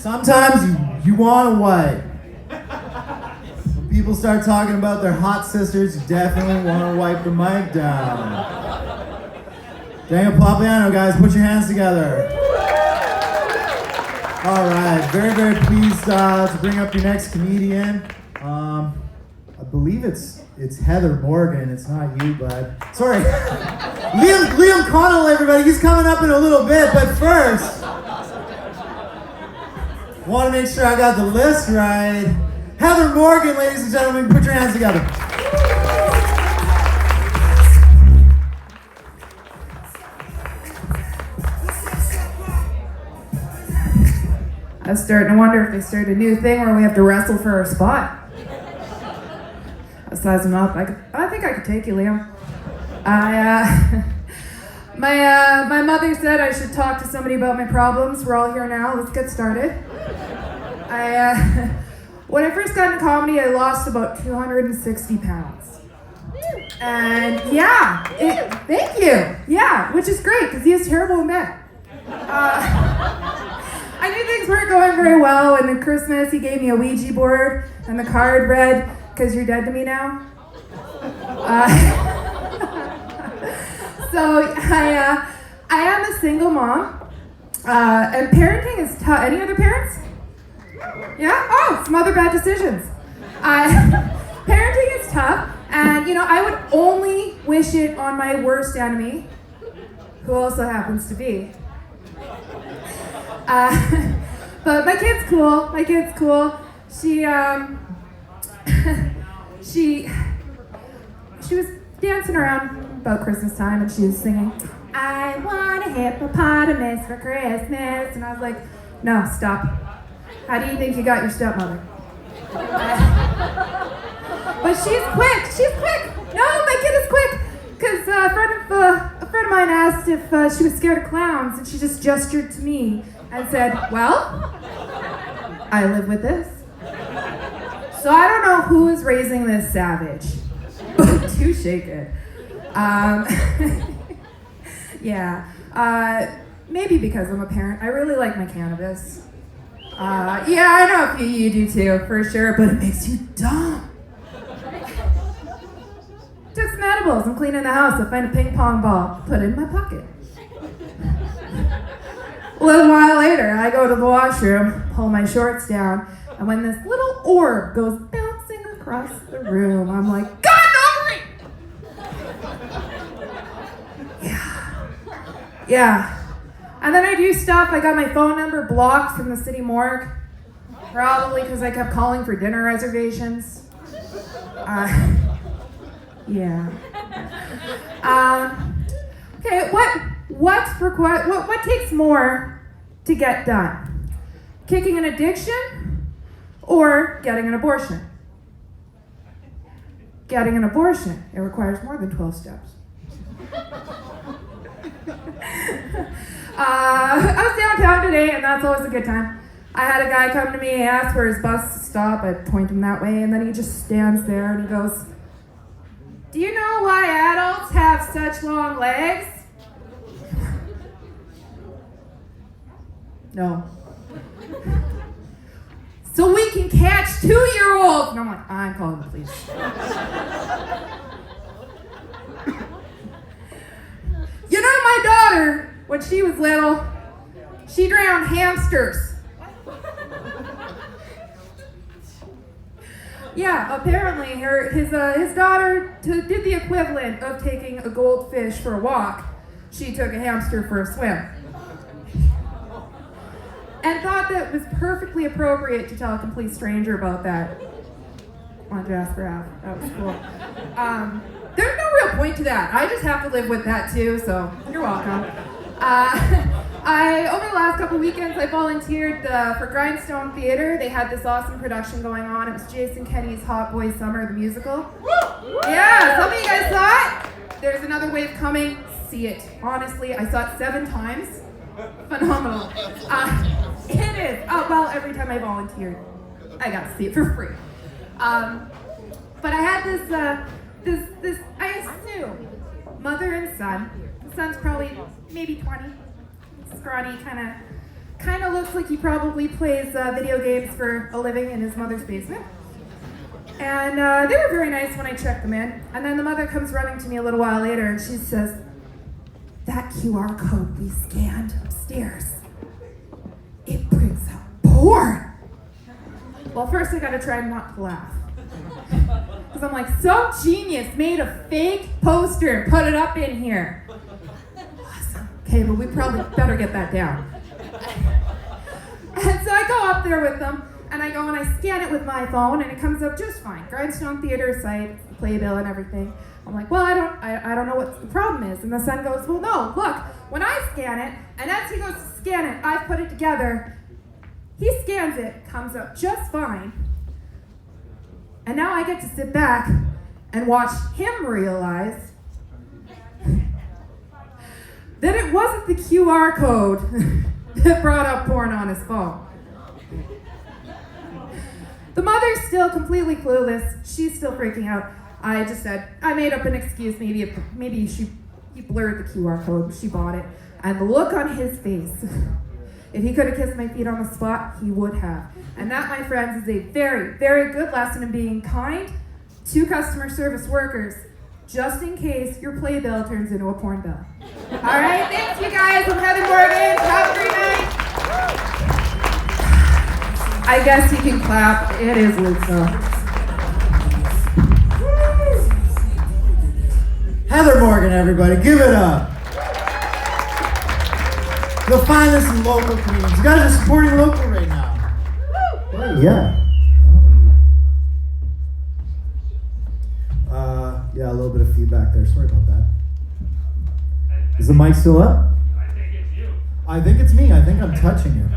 Sometimes you want to wipe. When people start talking about their hot sisters, you definitely want to wipe the mic down. Daniel Papiano, guys, put your hands together. All right, very, very pleased to bring up your next comedian. I believe it's Heather Morgan. It's not you, bud. Sorry. Liam Connell, everybody. He's coming up in a little bit, but first, want to make sure I got the list right. Heather Morgan, ladies and gentlemen, put your hands together. I was starting to wonder if they started a new thing where we have to wrestle for our spot. I sized him up. I think I could take you, Liam. My mother said I should talk to somebody about my problems. We're all here now. Let's get started. When I first got into comedy, I lost about 260 pounds. And yeah, thank you. Yeah, which is great because he was terrible in bed. I knew things weren't going very well, and at Christmas he gave me a Ouija board, and the card read, "'Cause you're dead to me now." So I am a single mom, and parenting is tough. Any other parents? Yeah? Oh, some other bad decisions. Parenting is tough, and I would only wish it on my worst enemy, who also happens to be. But my kid's cool. She was dancing around about Christmas time, and she was singing, "I want a hippopotamus for Christmas," and I was like, "No, stop. How do you think you got your stepmother?" But she's quick. No, my kid is quick. Because a friend of mine asked if she was scared of clowns, and she just gestured to me and said, "Well, I live with this." So I don't know who is raising this savage, but do shake it. Yeah, maybe because I'm a parent. I really like my cannabis. Yeah, I know you do too, for sure, but it makes you dumb. Took some edibles. I'm cleaning the house. I find a ping pong ball. Put it in my pocket. A little while later, I go to the washroom, pull my shorts down, and when this little orb goes bouncing across the room, I'm like, "God, over it!" Yeah. And then I do stuff. I got my phone number blocked from the city morgue, probably because I kept calling for dinner reservations. Yeah. Okay, what takes more to get done? Kicking an addiction or getting an abortion? Getting an abortion, it requires more than 12 steps. I was downtown today, and that's always a good time. I had a guy come to me, he asked where his bus to stop, I point him that way, and then he just stands there and he goes, "Do you know why adults have such long legs?" No. "So we can catch 2-year-olds. And I'm like, I'm calling the police. My daughter, when she was little, she drowned hamsters. Yeah, apparently his daughter did the equivalent of taking a goldfish for a walk. She took a hamster for a swim. And thought that it was perfectly appropriate to tell a complete stranger about that. On Jasper Ave. That was cool. There's no real point to that. I just have to live with that too, so you're welcome. Over the last couple weekends, I volunteered for Grindstone Theater. They had this awesome production going on. It was Jason Kenney's Hot Boy Summer, the musical. Yeah, some of you guys saw it. There's another wave coming. See it. Honestly, I saw it 7 times. Phenomenal. It is. Well, every time I volunteered, I got to see it for free. But I had this, I assume, mother and son. The son's probably maybe 20. Scrawny, kind kind of looks like he probably plays video games for a living in his mother's basement. And they were very nice when I checked them in. And then the mother comes running to me a little while later and she says, "That QR code we scanned upstairs, it brings up porn." Well, first I gotta try not to laugh. Because I'm like, some genius made a fake poster and put it up in here. Awesome. Okay, but we probably better get that down. And so I go up there with them, and I go and I scan it with my phone, and it comes up just fine. Grindstone Theater site, playbill and everything. I'm like, well, I don't know what the problem is. And the son goes, well, no, look, when I scan it, and as he goes to scan it, I put it together. He scans it, comes up just fine. And now I get to sit back and watch him realize that it wasn't the QR code that brought up porn on his phone. The mother's still completely clueless. She's still freaking out. I just said, I made up an excuse. Maybe he blurred the QR code. She bought it. And the look on his face, if he could have kissed my feet on the spot, he would have. And that, my friends, is a very, very good lesson in being kind to customer service workers, just in case your playbill turns into a porn bill. All right, thanks you guys. I'm Heather Morgan. Have a great night. I guess you can clap. It is Luca. Heather Morgan, everybody, give it up. The finest in local comedians. You guys are supporting local right now. Yeah. Yeah, a little bit of feedback there. Sorry about that. Is the mic still up? I think it's you. I think it's me. I think I'm touching it.